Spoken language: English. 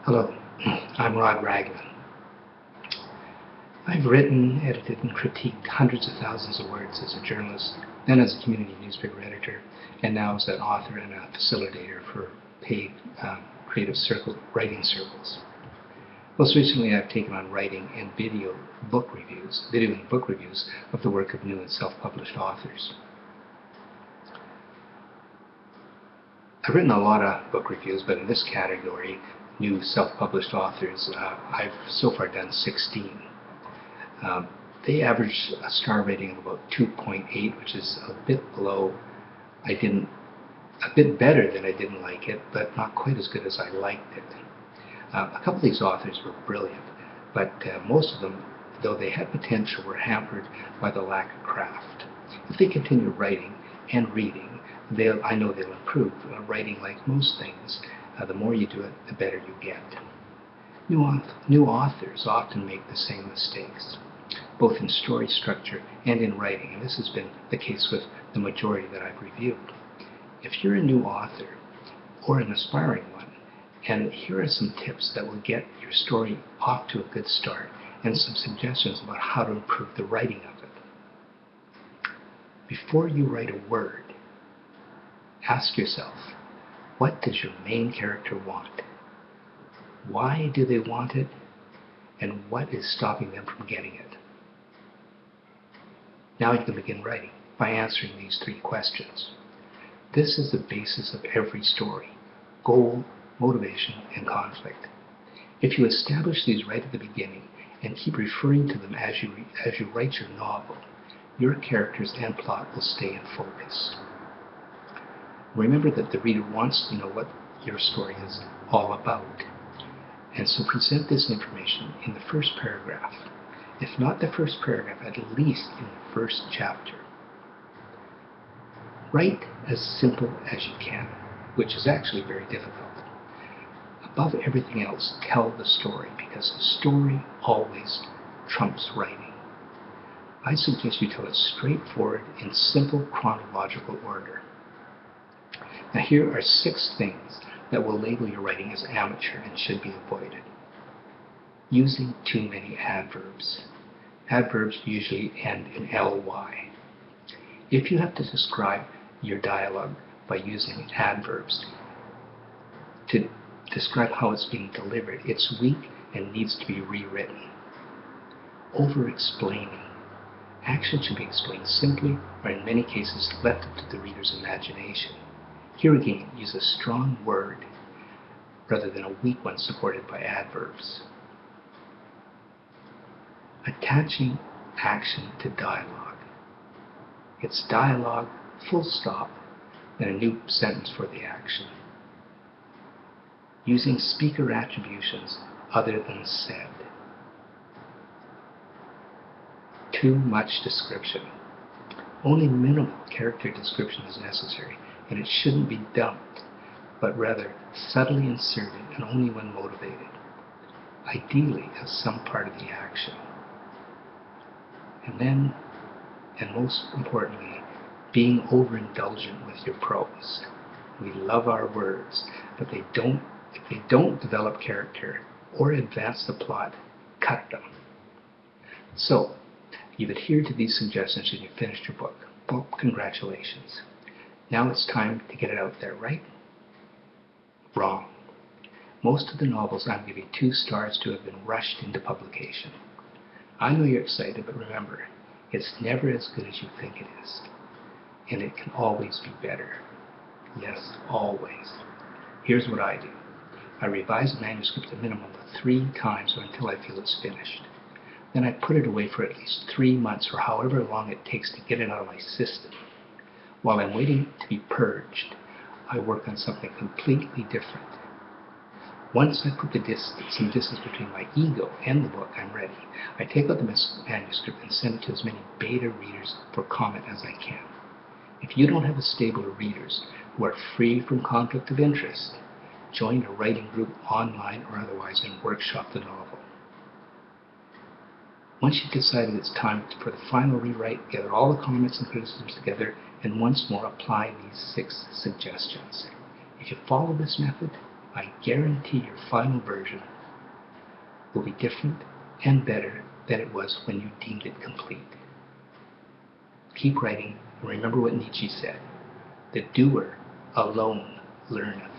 Hello, I'm Raglin. I've written, edited, and critiqued hundreds of thousands of words as a journalist, then as a community newspaper editor, and now as an author and a facilitator for paid creative writing circles. Most recently, I've taken on writing and video and book reviews of the work of new and self-published authors. I've written a lot of book reviews, but in this category, new self-published authors, I've so far done 16. They average a star rating of about 2.8, which is a bit below. A bit better than I didn't like it, but not quite as good as I liked it. A couple of these authors were brilliant, but most of them, though they had potential, were hampered by the lack of craft. If they continue writing and reading, I know they'll improve. Writing, like most things, the more you do it, the better you get. New authors often make the same mistakes, both in story structure and in writing, and this has been the case with the majority that I've reviewed. If you're a new author, or an aspiring one, and here are some tips that will get your story off to a good start, and some suggestions about how to improve the writing of it. Before you write a word, ask yourself, what does your main character want? Why do they want it? And what is stopping them from getting it? Now you can begin writing by answering these 3 questions. This is the basis of every story: goal, motivation, and conflict. If you establish these right at the beginning and keep referring to them as you write your novel, your characters and plot will stay in focus. Remember that the reader wants to know what your story is all about. And so present this information in the first paragraph. If not the first paragraph, at least in the first chapter. Write as simple as you can, which is actually very difficult. Above everything else, tell the story, because the story always trumps writing. I suggest you tell it straightforward in simple chronological order. Now here are 6 things that will label your writing as amateur and should be avoided. Using too many adverbs. Adverbs usually end in ly. If you have to describe your dialogue by using adverbs to describe how it's being delivered, it's weak and needs to be rewritten. Over-explaining. Action should be explained simply, or in many cases left up to the reader's imagination. Here again, use a strong word rather than a weak one supported by adverbs. Attaching action to dialogue. It's dialogue, full stop, then a new sentence for the action. Using speaker attributions other than said. Too much description. Only minimal character description is necessary, and it shouldn't be dumped, but rather subtly inserted and only when motivated, ideally as some part of the action. And then, and most importantly, being overindulgent with your prose. We love our words, but if they don't develop character or advance the plot, cut them. So, you've adhered to these suggestions and you've finished your book. Well, congratulations. Now it's time to get it out there, right? Wrong. Most of the novels I'm giving 2 stars to have been rushed into publication. I know you're excited, but remember, it's never as good as you think it is. And it can always be better. Yes, always. Here's what I do. I revise a manuscript a minimum of 3 times or until I feel it's finished. Then I put it away for at least 3 months or however long it takes to get it out of my system. While I'm waiting to be purged, I work on something completely different. Once I put some distance between my ego and the book, I'm ready. I take out the manuscript and send it to as many beta readers for comment as I can. If you don't have a stable of readers who are free from conflict of interest, join a writing group online or otherwise and workshop the novel. Once you've decided it's time for the final rewrite, gather all the comments and criticisms together and once more apply these 6 suggestions. If you follow this method, I guarantee your final version will be different and better than it was when you deemed it complete. Keep writing, and remember what Nietzsche said: the doer alone learneth.